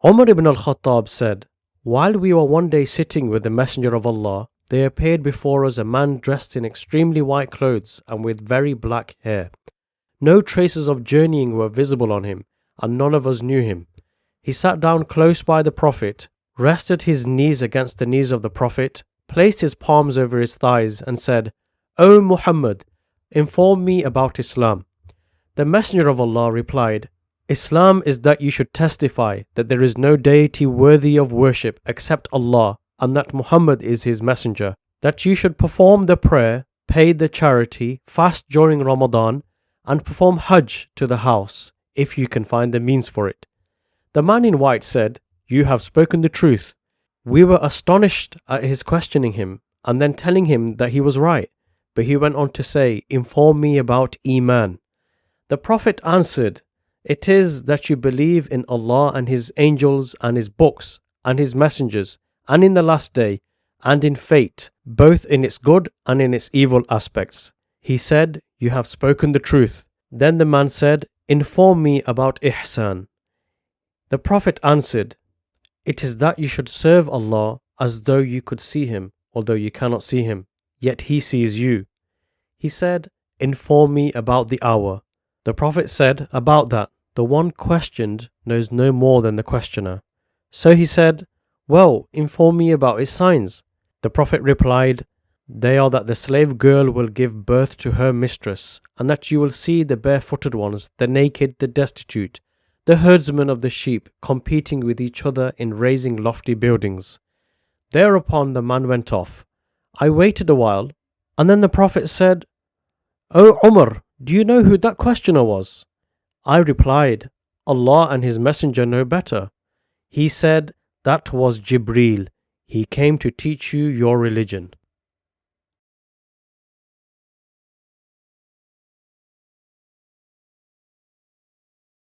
Umar ibn al-Khattab said, "While we were one day sitting with the Messenger of Allah, there appeared before us a man dressed in extremely white clothes and with very black hair. No traces of journeying were visible on him, and none of us knew him. He sat down close by the Prophet, rested his knees against the knees of the Prophet, placed his palms over his thighs, and said, 'O Muhammad, inform me about Islam.' The Messenger of Allah replied, 'Islam is that you should testify that there is no deity worthy of worship except Allah, and that Muhammad is his messenger, that you should perform the prayer, pay the charity, fast during Ramadan, and perform Hajj to the house, if you can find the means for it.' The man in white said, 'You have spoken the truth.' We were astonished at his questioning him, and then telling him that he was right, but he went on to say, 'Inform me about Iman.' The Prophet answered, 'It is that you believe in Allah and His angels and His books and His messengers and in the last day and in fate, both in its good and in its evil aspects.' He said, 'You have spoken the truth.' Then the man said, 'Inform me about Ihsan.' The Prophet answered, 'It is that you should serve Allah as though you could see Him, although you cannot see Him, yet He sees you.' He said, 'Inform me about the hour.' The Prophet said, 'About that, the one questioned knows no more than the questioner.' So he said, 'Well, inform me about its signs.' The Prophet replied, 'They are that the slave girl will give birth to her mistress, and that you will see the barefooted ones, the naked, the destitute, the herdsmen of the sheep competing with each other in raising lofty buildings.' Thereupon the man went off. I waited a while, and then the Prophet said, 'O Umar, do you know who that questioner was?' I replied, 'Allah and His Messenger know better.' He said, 'That was Jibreel. He came to teach you your religion.'